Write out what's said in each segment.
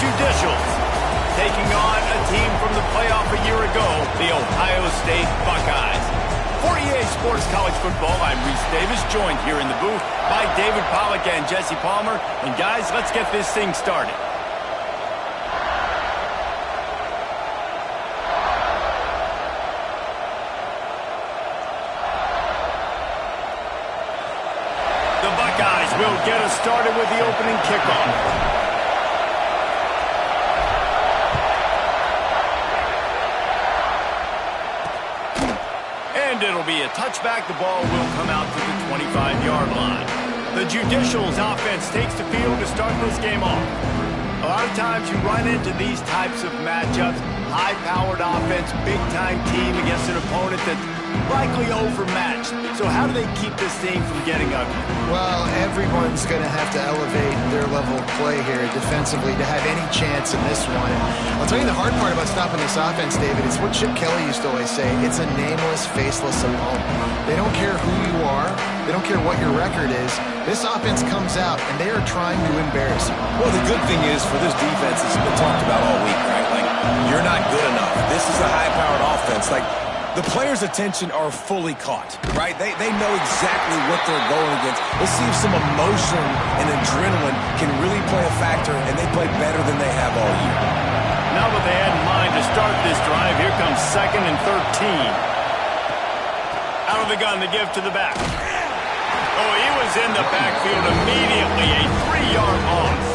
Judicials, taking on a team from the playoff a year ago, the Ohio State Buckeyes. For EA Sports College Football, I'm Reese Davis, joined here in the booth by David Pollack and Jesse Palmer. And guys, let's get this thing started. The Buckeyes will get us started with the opening kickoff. And it'll be a touchback. The ball will come out to the 25-yard line. The Judicials offense takes the field to start this game off. A lot of times you run into these types of matchups. High-powered offense, big-time team against an opponent that's likely overmatched. So how do they keep this thing from getting ugly? Well, everyone's going to have to elevate their level of play here defensively to have any chance in this one. And I'll tell you the hard part about stopping this offense, David, it's what Chip Kelly used to always say. It's a nameless, faceless opponent. They don't care who you are. They don't care what your record is. This offense comes out, and they are trying to embarrass you. Well, the good thing is for this defense, it's been talked about all week, right? Like, you're not good enough. This is a high-powered offense. Like, the players' attention are fully caught, right? They know exactly what they're going against. Let's see if some emotion and adrenaline can really play a factor, and they play better than they have all year. Now that they had in mind to start this drive, here comes 2nd and 13. Out of the gun, the give to the back. Oh, he was in the backfield immediately. A 3-yard loss.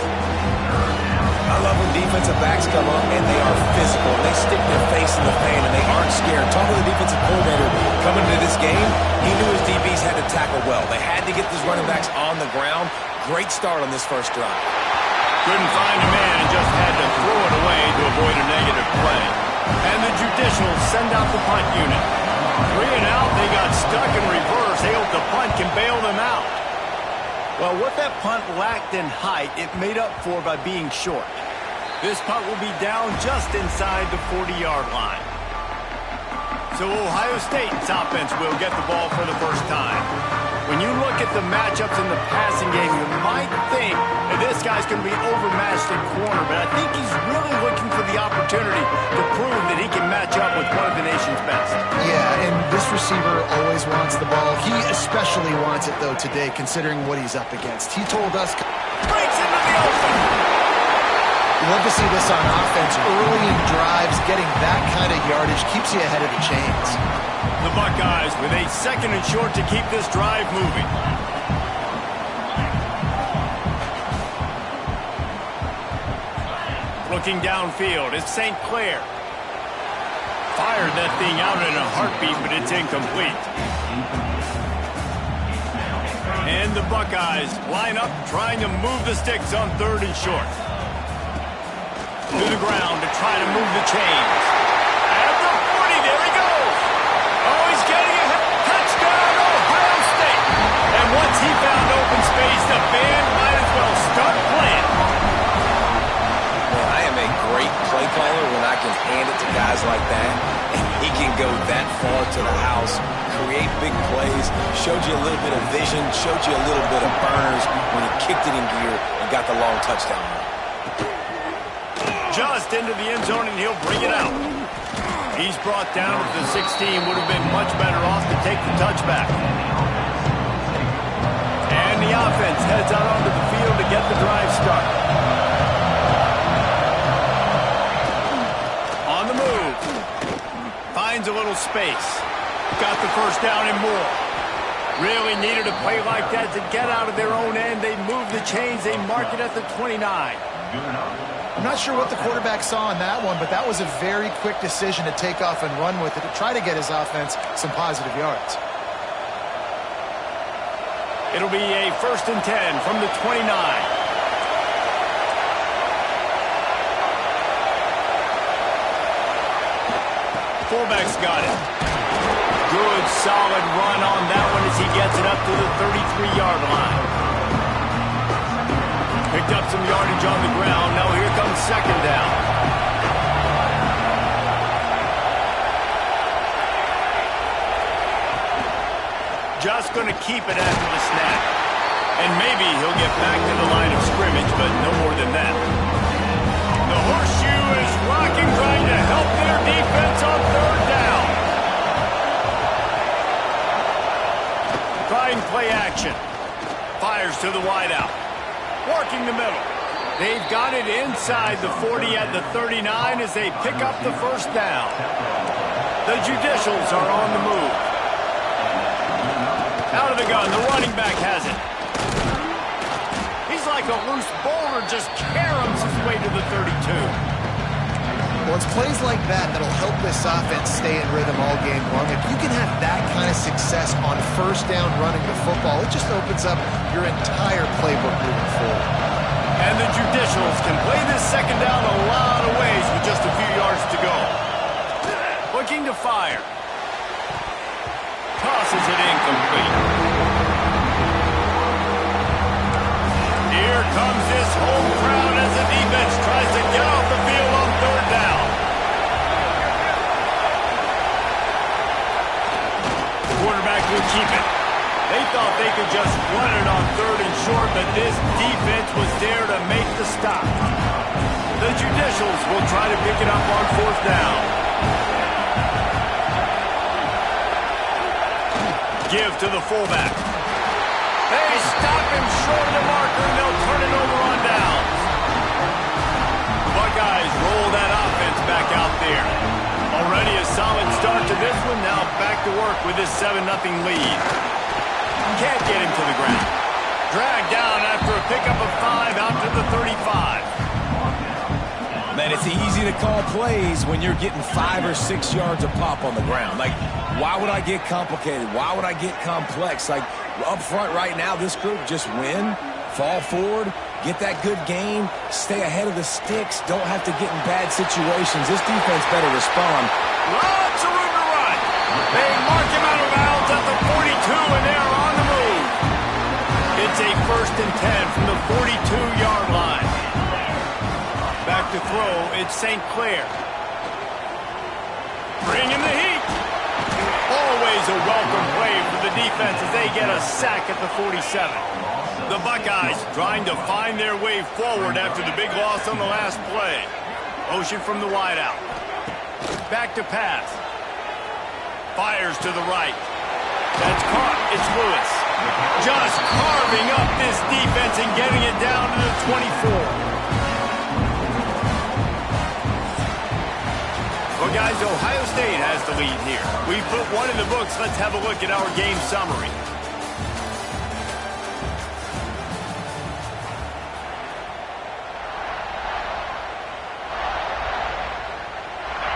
I love when defensive backs come up and they are physical. They stick their face in the paint and they aren't scared. Talking to the defensive coordinator coming into this game, he knew his DBs had to tackle well. They had to get these running backs on the ground. Great start on this first drive. Couldn't find a man and just had to throw it away to avoid a negative play. And the Judicials send out the punt unit. 3 and out, they got stuck in reverse. They hope the punt can bail them out. Well, what that punt lacked in height, it made up for by being short. This punt will be down just inside the 40-yard line. So Ohio State's offense will get the ball for the first time. When you look at the matchups in the passing game, you might think that this guy's going to be overmatched at corner, but I think he's really looking for the opportunity to prove that he can match up with one of the nation's best. Yeah, and this receiver always wants the ball. He especially wants it, though, today, considering what he's up against. He told us... Breaks into the open! You love to see this on offense. Early in drives, getting that kind of yardage keeps you ahead of the chains. The Buckeyes with a 2nd and short to keep this drive moving. Looking downfield, it's St. Clair. Fired that thing out in a heartbeat, but it's incomplete. And the Buckeyes line up, trying to move the sticks on 3rd and short. To the ground to try to move the chains. At the 40, there he goes. Oh, he's getting a touchdown, Ohio State. And once he found open space, the band might as well start playing. Well, I am a great play caller when I can hand it to guys like that. And he can go that far to the house, create big plays, showed you a little bit of vision, showed you a little bit of burners when he kicked it in gear and got the long touchdown. Just into the end zone, and he'll bring it out. He's brought down at the 16. Would have been much better off to take the touchback. And the offense heads out onto the field to get the drive started. On the move. Finds a little space. Got the first down and more. Really needed a play like that to get out of their own end. They move the chains. They mark it at the 29. I'm not sure what the quarterback saw in that one, but that was a very quick decision to take off and run with it to try to get his offense some positive yards. It'll be a 1st and 10 from the 29. Fullback's got it. Good, solid run on that one as he gets it up to the 33-yard line. Picked up some yardage on the ground. Now here comes 2nd down. Just going to keep it after the snap. And maybe he'll get back to the line of scrimmage, but no more than that. The horseshoe is rocking, trying to help their defense on third down. Trying play action. Fires to the wideout. Working the middle. They've got it inside the 40 at the 39 as they pick up the first down. The Judicials are on the move. Out of the gun, the running back has it. He's like a loose boulder, just caroms his way to the 32. Well, it's plays like that that'll help this offense stay in rhythm all game long. If you can have that kind of success on first down running the football, it just opens up your entire playbook moving forward. And the Judicials can play this second down a lot of ways with just a few yards to go. Looking to fire. Tosses it incomplete. Here comes this home crowd as the defense tries to get off the field on third down. The quarterback will keep it. They thought they could just run it on third and short, but this defense was there to make the stop. The Judicials will try to pick it up on fourth down. Give to the fullback. They stop him short of the marker, and they'll turn it over on downs. Buckeyes roll that offense back out there. Already a solid start to this one. Now back to work with this 7-0 lead. Can't get him to the ground. Dragged down after a pickup of 5 out to the 35. Man, it's easy to call plays when you're getting 5 or 6 yards of pop on the ground. Like, why would I get complicated? Why would I get complex? Like, up front right now, this group just win, fall forward, get that good gain, stay ahead of the sticks, don't have to get in bad situations. This defense better respond. Lots of room to run. They mark him out of bounds at the 42, and they are on the move. It's a 1st and 10 from the 42-yard line. Back to throw, it's St. Clair. Bringing the heat. Always a welcome play for the defense as they get a sack at the 47. The Buckeyes trying to find their way forward after the big loss on the last play. Motion from the wideout. Back to pass. Fires to the right. That's caught. It's Lewis. Just carving up this defense and getting it down to the 24. Well, guys, Ohio State has the lead here. We put one in the books. Let's have a look at our game summary.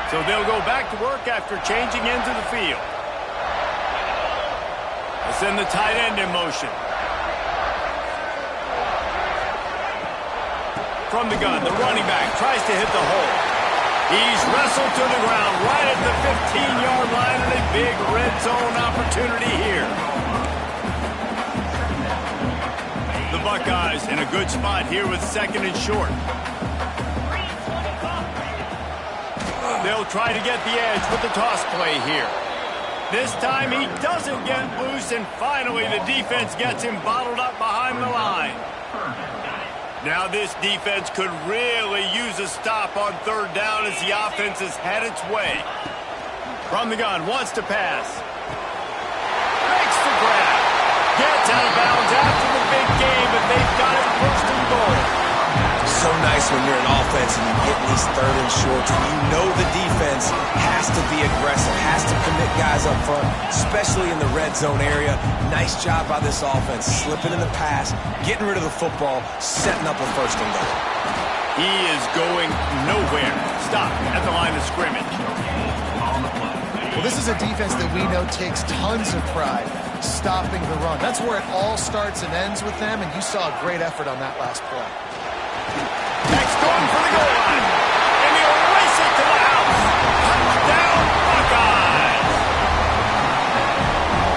So they'll go back to work after changing into the field. They send the tight end in motion. From the gun, the running back tries to hit the hole. He's wrestled to the ground right at the 15-yard line, and a big red zone opportunity here. The Buckeyes in a good spot here with 2nd and short. They'll try to get the edge with the toss play here. This time he doesn't get loose, and finally the defense gets him bottled up behind the line. Now this defense could really use a stop on third down as the offense has had its way. From the gun, wants to pass. Makes the grab. Gets out of bounds after the big game, but they've got it 1st and goal. So nice when you're an offense and you're getting these 3rd and shorts, and you know the defense has to be aggressive, has to commit guys up front, especially in the red zone area. Nice job by this offense, slipping in the pass, getting rid of the football, setting up a 1st and goal. He is going nowhere. Stop at the line of scrimmage. Well, this is a defense that we know takes tons of pride stopping the run. That's where it all starts and ends with them, and you saw a great effort on that last play. Next going for the goal line. And he'll race it to the house. Touchdown, Buckeyes.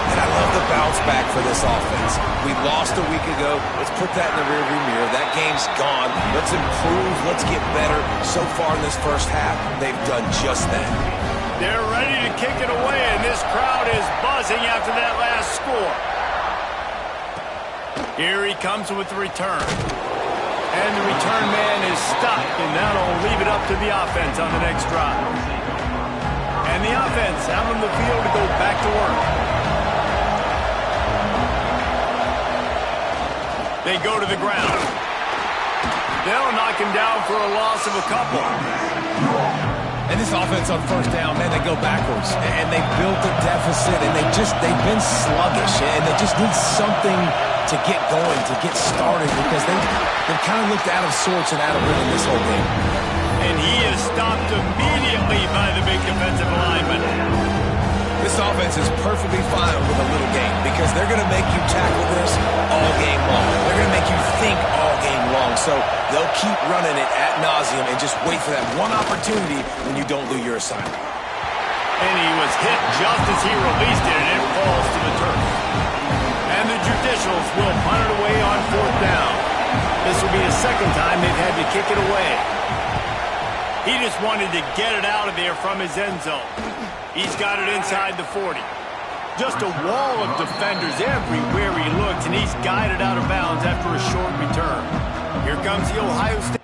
And I love the bounce back for this offense. We lost a week ago. Let's put that in the rearview mirror. That game's gone. Let's improve. Let's get better. So far in this first half, they've done just that. They're ready to kick it away, and this crowd is buzzing after that last score. Here he comes with the return. And the return man is stuck, and that'll leave it up to the offense on the next drive. And the offense out on the field to go back to work. They go to the ground. They'll knock him down for a loss of a couple. And this offense on first down, man, they go backwards. And they built a deficit, and they've been sluggish. And they just need something to get going, to get started, because they've kind of looked out of sorts and out of rhythm this whole game. And he is stopped immediately by the big defensive lineman. This offense is perfectly fine with a little game because they're going to make you tackle this all game long. They're going to make you think all game long. So they'll keep running it ad nauseum and just wait for that one opportunity when you don't do your assignment. And he was hit just as he released it, and it falls to the turf. And the Judicials will punt it away on fourth down. This will be the second time they've had to kick it away. He just wanted to get it out of there from his end zone. He's got it inside the 40. Just a wall of defenders everywhere he looks, and he's guided out of bounds after a short return. Here comes the Ohio State.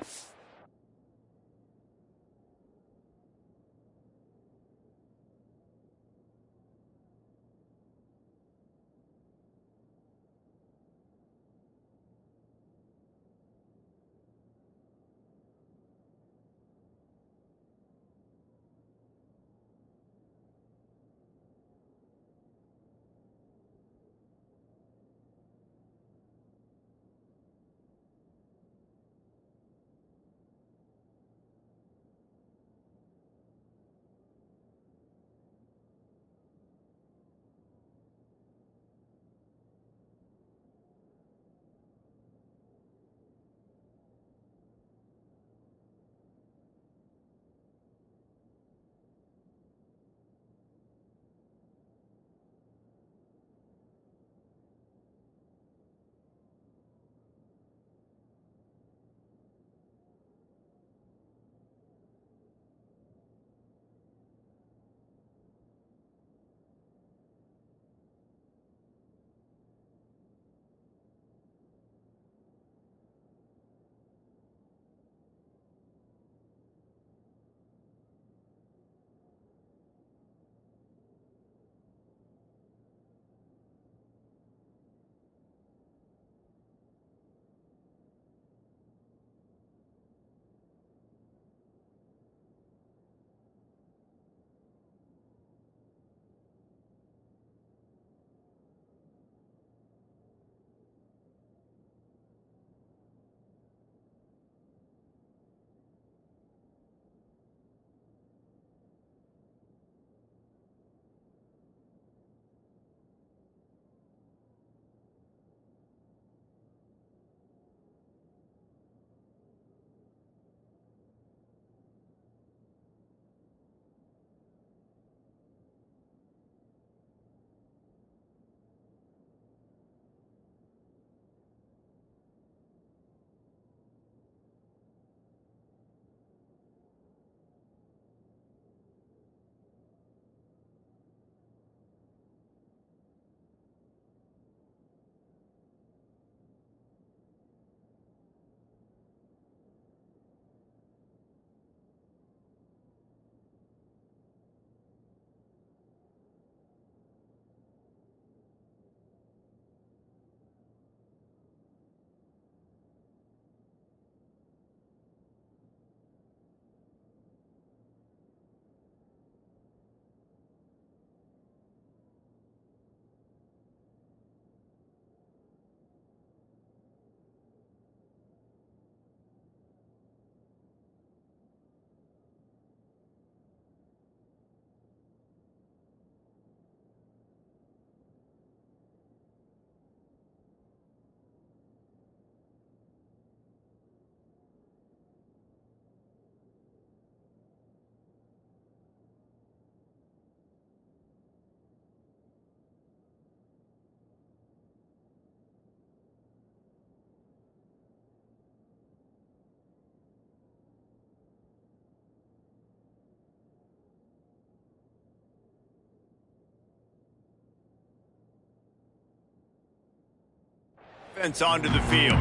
Offense onto the field.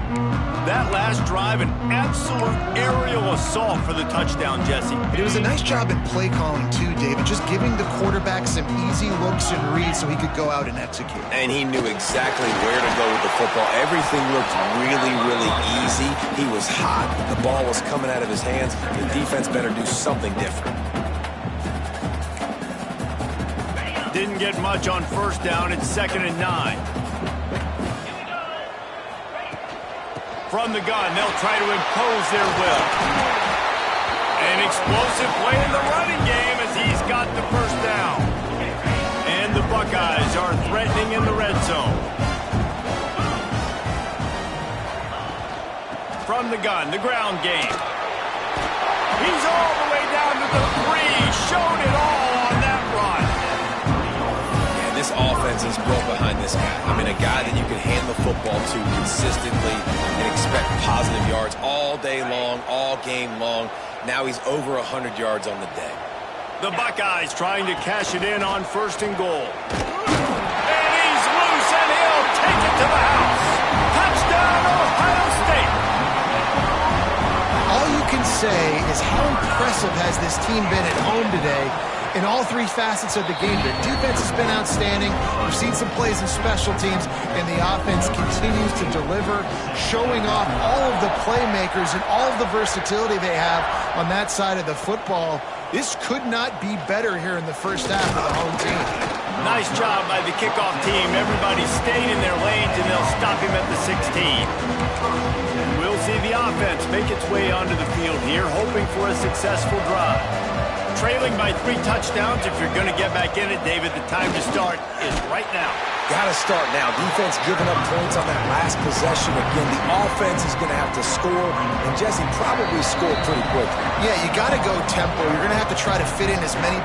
That last drive, an absolute aerial assault for the touchdown, Jesse. It was a nice job in play calling too, David, just giving the quarterback some easy looks and reads so he could go out and execute. And he knew exactly where to go with the football. Everything looked really, really easy. He was hot. The ball was coming out of his hands. The defense better do something different. Didn't get much on first down. It's 2nd and 9. From the gun, they'll try to impose their will. An explosive play in the running game as he's got the first down. And the Buckeyes are threatening in the red zone. From the gun, the ground game. He's all the way down to the 3. Showed it all on that run. This offense is built behind this guy. I mean, a guy that you can hand the football to consistently and expect positive yards all day long, all game long. Now he's over 100 yards on the day. The Buckeyes trying to cash it in on 1st and goal. And he's loose, and he'll take it to the house. Touchdown, Ohio State. All you can say is how impressive has this team been at home today in all 3 facets of the game. The defense has been outstanding. We've seen some plays in special teams, and the offense continues to deliver, showing off all of the playmakers and all of the versatility they have on that side of the football. This could not be better here in the first half of the home team. Nice job by the kickoff team. Everybody stayed in their lanes, and they'll stop him at the 16. We'll see the offense make its way onto the field here, hoping for a successful drive. Trailing by 3 touchdowns. If you're going to get back in it, David, the time to start is right now. Got to start now. Defense giving up points on that last possession. Again, the offense is going to have to score, and Jesse probably scored pretty quickly. Yeah, you got to go tempo. You're going to have to try to fit in as many...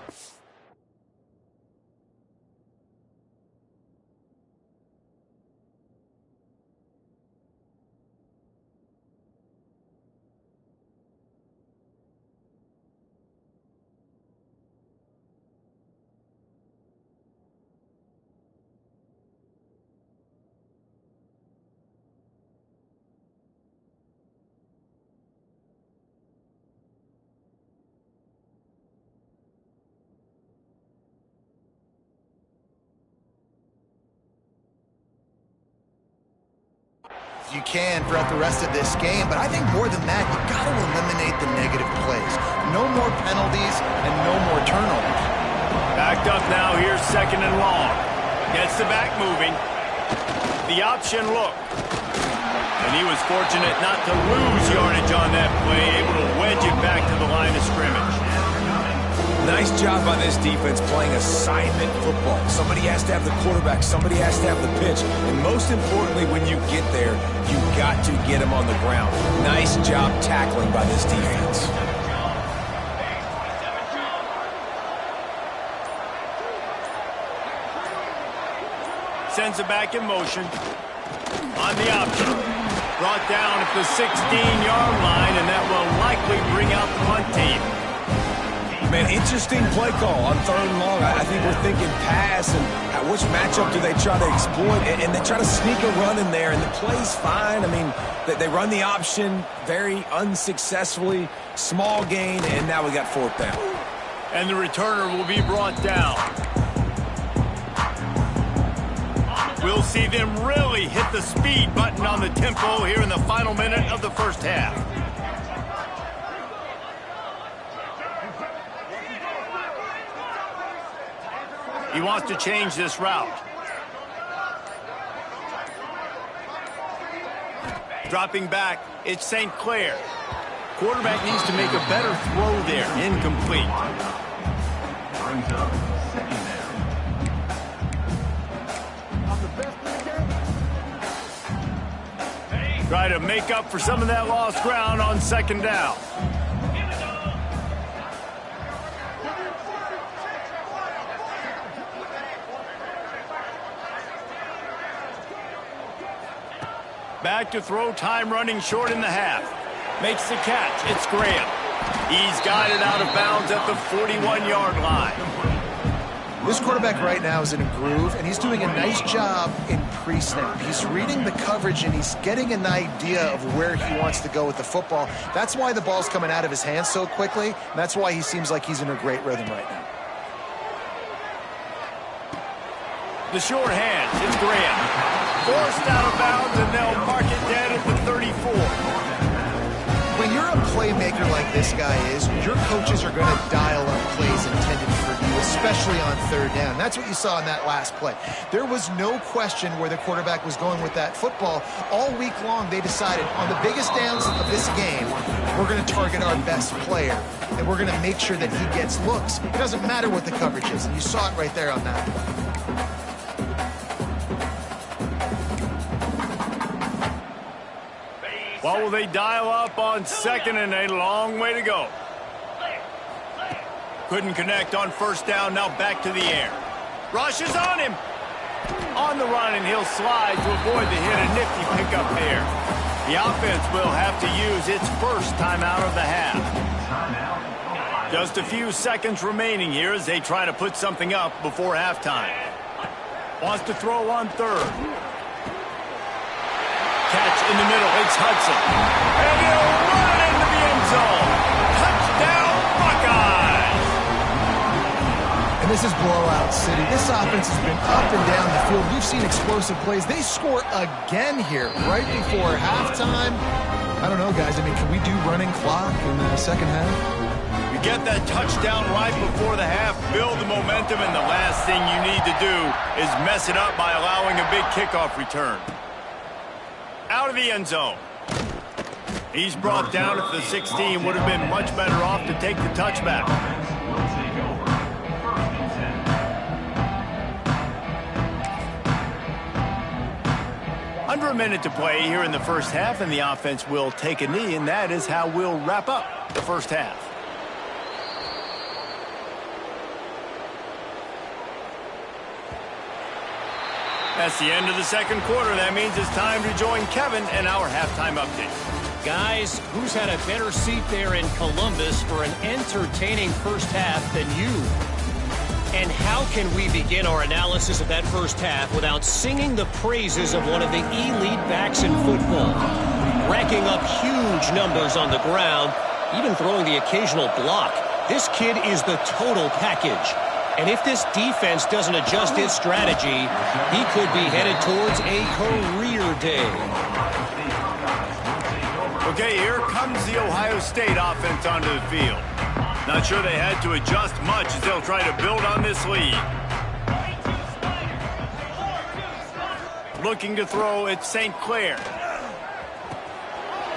you can throughout the rest of this game, but I think more than that, you've got to eliminate the negative plays. No more penalties and no more turnovers. Backed up now, here's 2nd and long. Gets the back moving. The option look. And he was fortunate not to lose yardage on that play, able to wedge it back to the line of scrimmage. Nice job by this defense playing assignment football. Somebody has to have the quarterback. Somebody has to have the pitch. And most importantly, when you get there, you got to get him on the ground. Nice job tackling by this defense. Sends it back in motion. On the option. Brought down at the 16-yard line, and that will likely bring out the punt team. Man, interesting play call on 3rd and long. I think we're thinking pass, and which matchup do they try to exploit? And they try to sneak a run in there, and the play's fine. I mean, they run the option very unsuccessfully. Small gain, and now we got 4th down. And the returner will be brought down. We'll see them really hit the speed button on the tempo here in the final minute of the first half. He wants to change this route. Dropping back, it's St. Clair. Quarterback needs to make a better throw there. Incomplete. Try to make up for some of that lost ground on 2nd down. Back to throw, time running short in the half. Makes the catch, it's Graham. He's got it out of bounds at the 41-yard line. This quarterback right now is in a groove, and he's doing a nice job in pre-snap. He's reading the coverage, and he's getting an idea of where he wants to go with the football. That's why the ball's coming out of his hands so quickly, and that's why he seems like he's in a great rhythm right now. The short hands, it's Graham. Forced out of bounds, and they'll mark it dead at the 34. When you're a playmaker like this guy is, your coaches are going to dial up plays intended for you, especially on third down. That's what you saw in that last play. There was no question where the quarterback was going with that football. All week long, they decided on the biggest downs of this game, we're going to target our best player, and we're going to make sure that he gets looks. It doesn't matter what the coverage is, and you saw it right there on that play. What will they dial up on second and a long way to go? Couldn't connect on first down, now back to the air. Rush is on him. On the run, and he'll slide to avoid the hit. A nifty pickup there. The offense will have to use its first timeout of the half. Just a few seconds remaining here as they try to put something up before halftime. Wants to throw on third. Catch in the middle, it's Hudson. And he'll run it into the end zone. Touchdown, Buckeyes! And this is blowout city. This offense has been up and down the field. We've seen explosive plays. They score again here right before halftime. I don't know, guys. I mean, can we do running clock in the second half? You get that touchdown right before the half, build the momentum, and the last thing you need to do is mess it up by allowing a big kickoff return. Out of the end zone. He's brought down at the 16. Would have been much better off to take the touchback. Under a minute to play here in the first half, and the offense will take a knee, and that is how we'll wrap up the first half. That's the end of the second quarter. That means it's time to join Kevin and our halftime update. Guys, who's had a better seat there in Columbus for an entertaining first half than you? And how can we begin our analysis of that first half without singing the praises of one of the elite backs in football? Racking up huge numbers on the ground, even throwing the occasional block. This kid is the total package. And if this defense doesn't adjust its strategy, he could be headed towards a career day. Okay, here comes the Ohio State offense onto the field. Not sure they had to adjust much as they'll try to build on this lead. Looking to throw at St. Clair.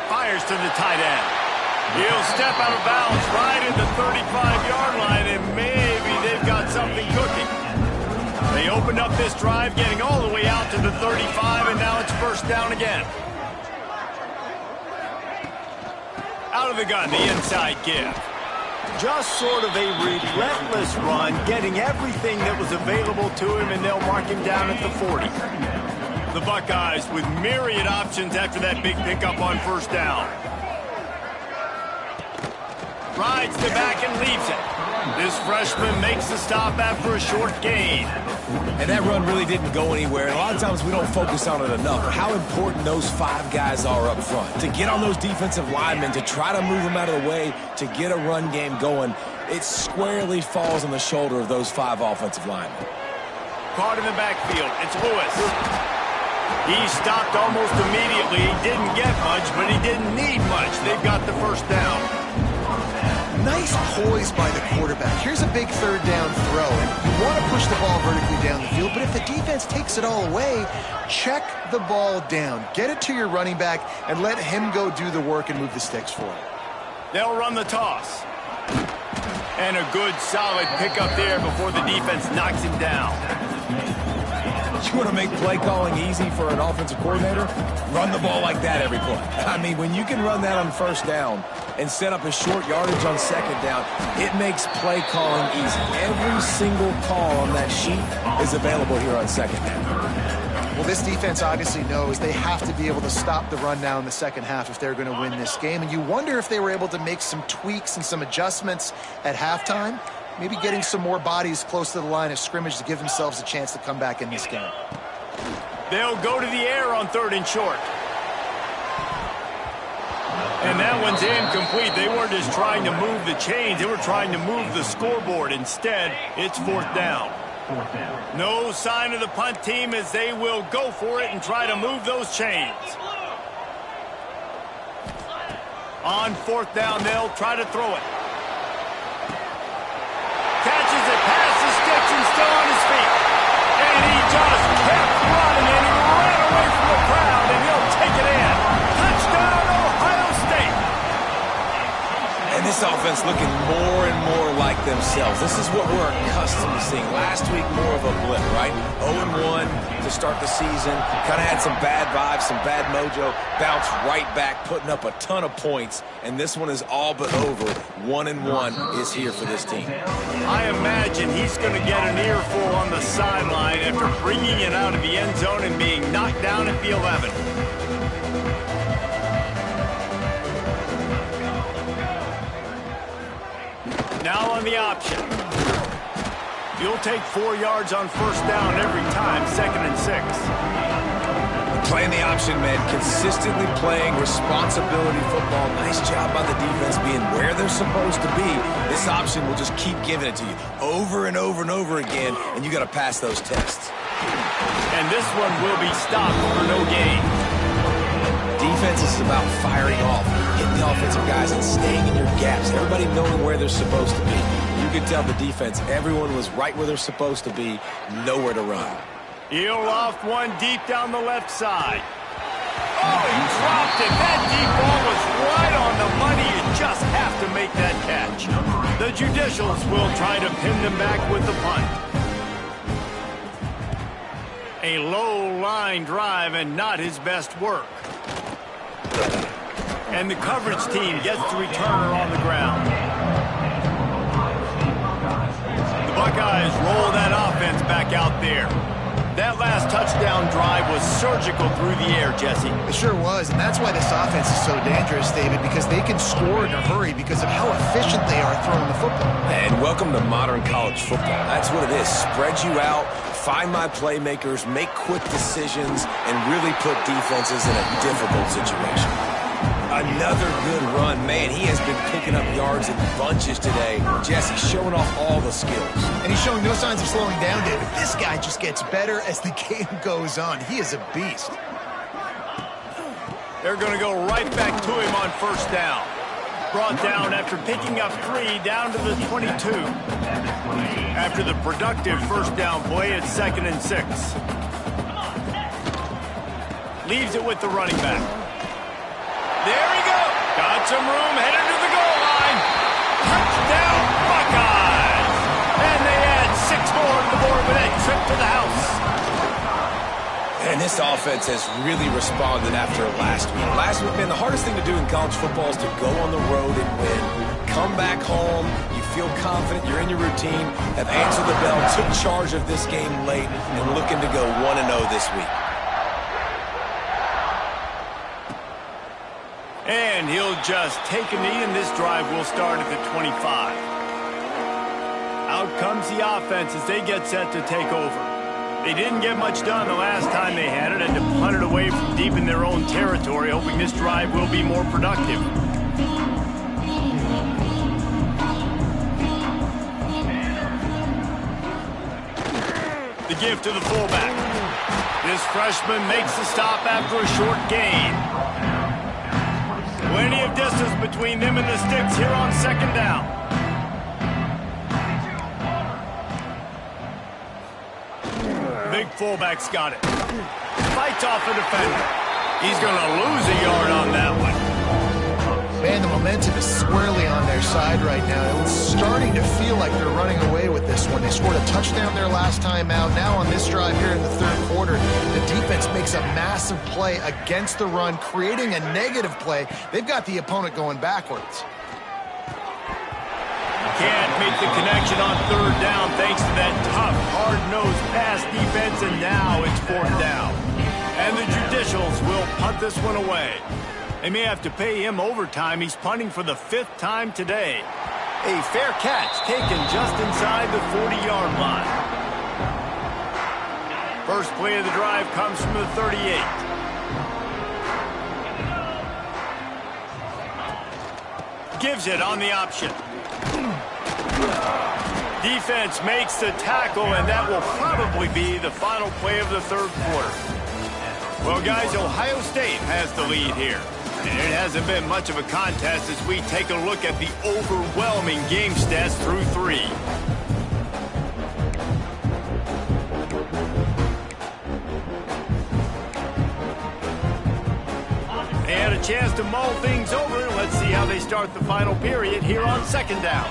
Fires to the tight end. He'll step out of bounds right at the 35-yard line, and maybe they've got something cooking. They opened up this drive, getting all the way out to the 35, and now it's first down again. Out of the gun, the inside give. Just sort of a relentless run, getting everything that was available to him, and they'll mark him down at the 40. The Buckeyes with myriad options after that big pickup on first down. Rides the back and leaves it. This freshman makes the stop after a short gain. And that run really didn't go anywhere. And a lot of times we don't focus on it enough. How important those five guys are up front. To get on those defensive linemen, to try to move them out of the way, to get a run game going, it squarely falls on the shoulder of those five offensive linemen. Caught in the backfield. It's Lewis. He stopped almost immediately. He didn't get much, but he didn't need much. They've got the first down. Nice poise by the quarterback. Here's a big third down throw, and you want to push the ball vertically down the field, but if the defense takes it all away, check the ball down. Get it to your running back and let him go do the work and move the sticks for it. They'll run the toss. And a good, solid pickup there before the defense knocks him down. You want to make play calling easy for an offensive coordinator? Run the ball like that every play. I mean, when you can run that on first down and set up a short yardage on second down, it makes play calling easy. Every single call on that sheet is available here on second down. Well, this defense obviously knows they have to be able to stop the run now in the second half if they're going to win this game. And you wonder if they were able to make some tweaks and some adjustments at halftime. maybe getting some more bodies close to the line of scrimmage to give themselves a chance to come back in this game. They'll go to the air on 3rd and short. And that one's incomplete. They weren't just trying to move the chains. They were trying to move the scoreboard. Instead, it's 4th down. No sign of the punt team as they will go for it and try to move those chains. On 4th down, they'll try to throw it. Catches it past the sticks and still on his feet. And he just kept running and he ran away from the crowd and he'll take it in. Touchdown, Ohio State. And this offense looking more and more like themselves. This is what we're accustomed to seeing. Last week, more of a blip, right? 0-1 to start the season. Kind of had some bad vibes, some bad mojo. Bounced right back, putting up a ton of points. And this one is all but over. 1-1 is here for this team. I imagine he's going to get an earful on the sideline after bringing it out of the end zone and being knocked down at the 11. Now on the option. You'll take 4 yards on 1st down every time, 2nd and 6. Playing the option, man. Consistently playing responsibility football. Nice job by the defense being where they're supposed to be. This option will just keep giving it to you over and over and over again, and you got to pass those tests. And this one will be stopped for no gain. Defense is about firing off, hitting the offensive guys and staying in your gaps. Everybody knowing where they're supposed to be. You can tell the defense, everyone was right where they're supposed to be, nowhere to run. He'll loft one deep down the left side. Oh, he dropped it. That deep ball was right on the money. You just have to make that catch. The Judicials will try to pin them back with the punt. A low line drive and not his best work. And the coverage team gets the returner on the ground. The Buckeyes roll that offense back out there. That last touchdown drive was surgical through the air, Jesse. It sure was, and that's why this offense is so dangerous, David, because they can score in a hurry because of how efficient they are throwing the football. And welcome to modern college football. That's what it is. Spread you out, find my playmakers, make quick decisions, and really put defenses in a difficult situation. Another good run. Man, he has been picking up yards in bunches today. Jesse showing off all the skills. And he's showing no signs of slowing down, David. This guy just gets better as the game goes on. He is a beast. They're going to go right back to him on 1st down. Brought down after picking up 3 down to the 22. After the productive 1st down play, it's 2nd and 6. Leaves it with the running back. There he goes. Got some room, headed to the goal line. Touchdown, Buckeyes. And they add 6 more to the board with that trip to the house. And this offense has really responded after last week. Last week, man, the hardest thing to do in college football is to go on the road and win. Come back home, you feel confident, you're in your routine, have answered the bell, took charge of this game late, and looking to go 1-0 this week. And he'll just take a knee, and this drive will start at the 25. Out comes the offense as they get set to take over. They didn't get much done the last time they had it, and to punt it away from deep in their own territory, hoping this drive will be more productive. The give to the fullback. This freshman makes the stop after a short gain. Plenty of distance between them and the sticks here on 2nd down. Big fullback's got it. Fights off a defender. He's going to lose a yard on that one. Man, the momentum is squarely on their side right now. It's starting to feel like they're running away with this one. They scored a touchdown their last time out. Now on this drive here in the 3rd quarter, the defense makes a massive play against the run, creating a negative play. They've got the opponent going backwards. Can't make the connection on 3rd down thanks to that tough, hard-nosed pass defense, and now it's 4th down. And the Judicials will punt this one away. They may have to pay him overtime. He's punting for the 5th time today. A fair catch taken just inside the 40-yard line. First play of the drive comes from the 38. Gives it on the option. Defense makes the tackle, and that will probably be the final play of the third quarter. Well, guys, Ohio State has the lead here. And it hasn't been much of a contest as we take a look at the overwhelming game stats through 3. They had a chance to mull things over. Let's see how they start the final period here on second down.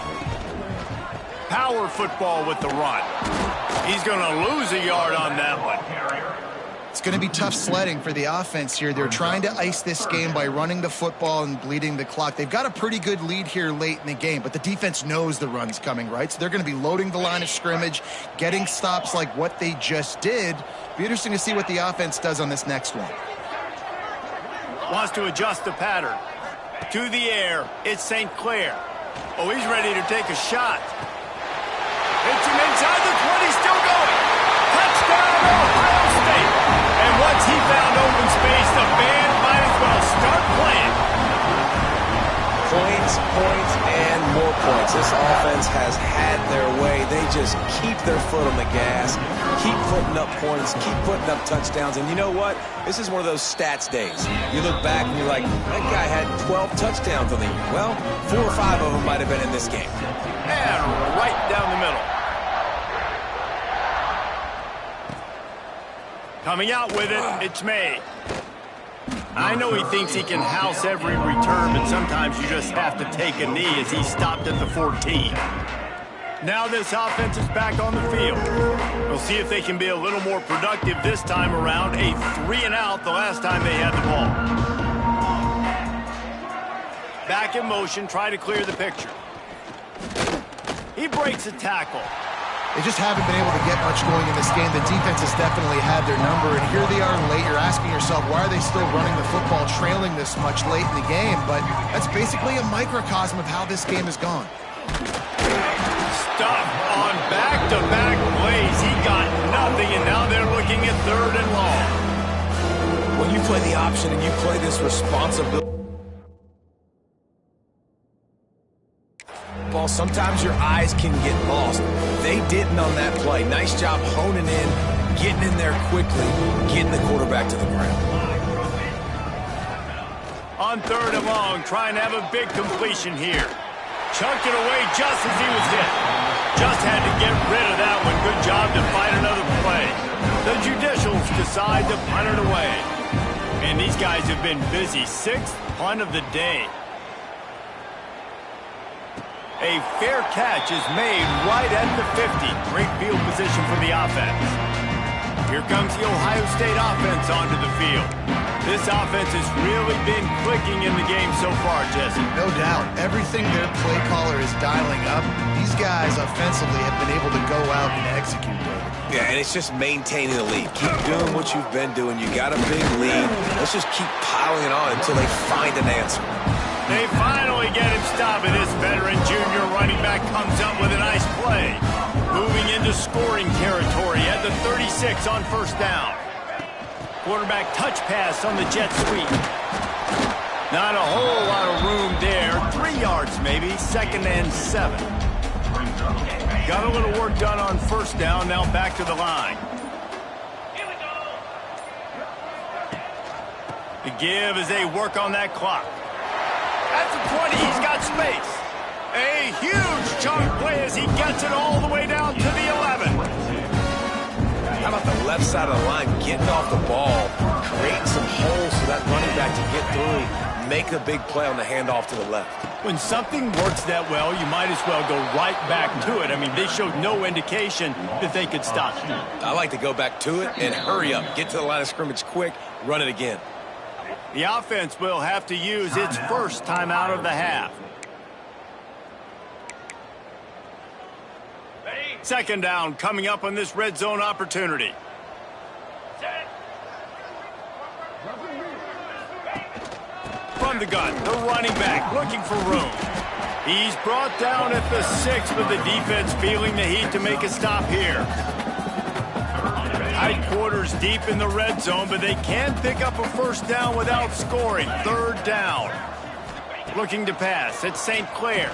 Power football with the run. He's going to lose a yard on that one. It's going to be tough sledding for the offense here. They're trying to ice this game by running the football and bleeding the clock. They've got a pretty good lead here late in the game, but the defense knows the run's coming, right? So they're going to be loading the line of scrimmage, getting stops like what they just did. Be interesting to see what the offense does on this next one. Wants to adjust the pattern. To the air, it's St. Clair. Oh, he's ready to take a shot. Hits him inside the 20, still going. Touchdown, Ohio State. And once he found open space, the band might as well start playing. Points, points, and more points. This offense has had their way. They just keep their foot on the gas, keep putting up points, keep putting up touchdowns. And you know what? This is one of those stats days. You look back and you're like, that guy had 12 touchdowns on the year. Well, 4 or 5 of them might have been in this game. And right down the middle. Coming out with it, it's May. I know he thinks he can house every return, but sometimes you just have to take a knee as he stopped at the 14. Now this offense is back on the field. We'll see if they can be a little more productive this time around. A 3-and-out the last time they had the ball. Back in motion, try to clear the picture. He breaks a tackle. They just haven't been able to get much going in this game. The defense has definitely had their number, and here they are late. You're asking yourself, why are they still running the football, trailing this much late in the game? But that's basically a microcosm of how this game has gone. Stuff on back-to-back plays. He got nothing, and now they're looking at 3rd and long. When you play the option and you play this responsibility, sometimes your eyes can get lost. They didn't on that play. Nice job honing in, getting in there quickly, getting the quarterback to the ground. On 3rd and long, trying to have a big completion here. Chunked it away just as he was hit. Just had to get rid of that one. Good job to find another play. The Judicials decide to punt it away. And these guys have been busy. 6th punt of the day. A fair catch is made right at the 50. Great field position for the offense. Here comes the Ohio State offense onto the field. This offense has really been clicking in the game so far, Jesse. No doubt. Everything their play caller is dialing up, these guys offensively have been able to go out and execute. Yeah, and it's just maintaining the lead. Keep doing what you've been doing. You got a big lead. Let's just keep piling it on until they find an answer. They finally get him stopped, and this veteran junior running back comes up with a nice play. Moving into scoring territory at the 36 on 1st down. Quarterback touch pass on the jet sweep. Not a whole lot of room there. 3 yards maybe, 2nd and 7. Got a little work done on 1st down, now back to the line. The give as they work on that clock. At the 20, he's got space. A huge chunk play as he gets it all the way down to the 11. How about the left side of the line getting off the ball, creating some holes for that running back to get through, make a big play on the handoff to the left. When something works that well, you might as well go right back to it. I mean, they showed no indication that they could stop it. I like to go back to it and hurry up, get to the line of scrimmage quick, run it again. The offense will have to use its first timeout of the half. 2nd down coming up on this red zone opportunity. From the gun, the running back looking for room. He's brought down at the 6 with the defense feeling the heat to make a stop here. Tight quarters deep in the red zone, but they can pick up a first down without scoring. 3rd down. Looking to pass. It's St. Clair.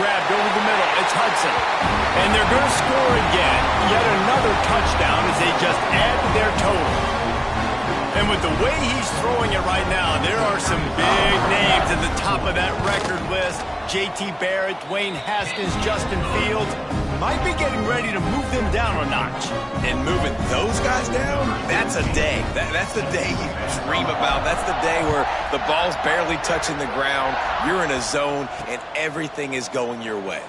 Grabbed over the middle. It's Hudson. And they're going to score again. Yet another touchdown as they just add to their total. And with the way he's throwing it right now, there are some big names at the top of that record list. J.T. Barrett, Dwayne Haskins, Justin Fields. Might be getting ready to move them down a notch. And moving those guys down, that's a day. That's the day you dream about. That's the day where the ball's barely touching the ground, you're in a zone, and everything is going your way.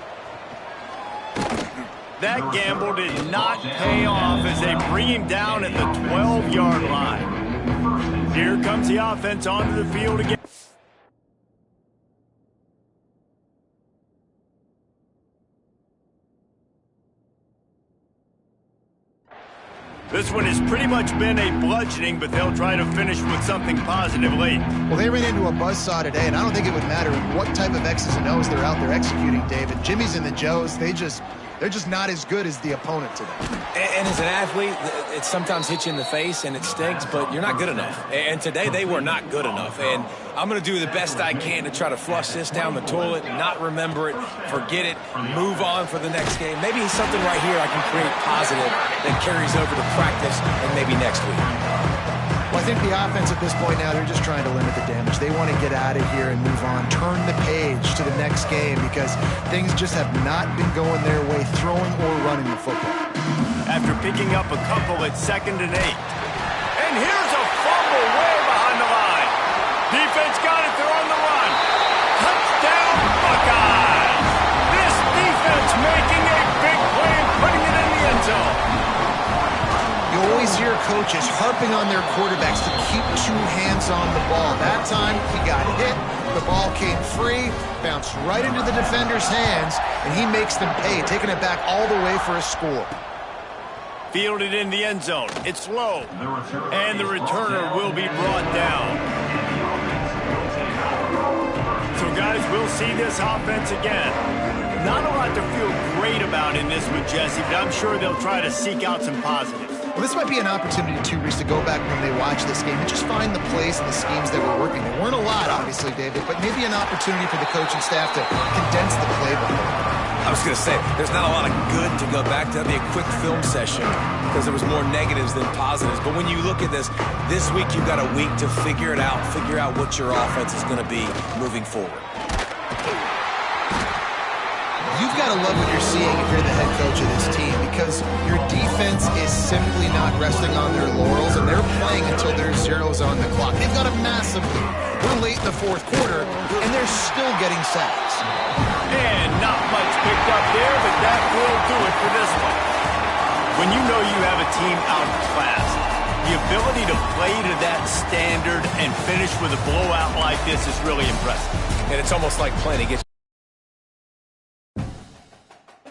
That gamble did not pay off as they bring him down at the 12-yard line. Here comes the offense onto the field again. This one has pretty much been a bludgeoning, but they'll try to finish with something positive late. Well, they ran into a buzzsaw today, and I don't think it would matter what type of X's and O's they're out there executing, David. Jimmy's and the Joes, they're just not as good as the opponent today. And as an athlete, it sometimes hits you in the face and it stinks, but you're not good enough. And today they were not good enough. And I'm going to do the best I can to try to flush this down the toilet, not remember it, forget it, move on for the next game. Maybe something right here I can create positive that carries over to practice and maybe next week. Well, I think the offense at this point now, they're just trying to limit the damage. They want to get out of here and move on, turn the page to the next game because things just have not been going their way, throwing or running the football. After picking up a couple at 2nd and 8. And here's a fumble way behind the line. Defense got it, they're on the run. Touchdown, Buckeyes! This defense making a big play and putting it in the end zone. You always hear coaches harping on their quarterbacks to keep 2 hands on the ball. That time, he got hit, the ball came free, bounced right into the defender's hands, and he makes them pay, taking it back all the way for a score. Fielded in the end zone. It's low, and the returner will be brought down. So, guys, we'll see this offense again. Not a lot to feel great about in this with Jesse, but I'm sure they'll try to seek out some positives. Well, this might be an opportunity, too, Reese, to go back when they watch this game and just find the plays and the schemes that were working. There weren't a lot, obviously, David, but maybe an opportunity for the coaching staff to condense the playbook. I was going to say, there's not a lot of good to go back to. That'd be a quick film session because there was more negatives than positives. But when you look at this week you've got a week to figure it out, figure out what your offense is going to be moving forward. You've got to love what you're seeing if you're the head coach of this team because your defense is simply not resting on their laurels, and they're playing until there's zeros on the clock. They've got a massive lead. We're late in the 4th quarter, and they're still getting sacks. And not much picked up there, but that will do it for this one. When you know you have a team outclassed, the ability to play to that standard and finish with a blowout like this is really impressive. And it's almost like playing against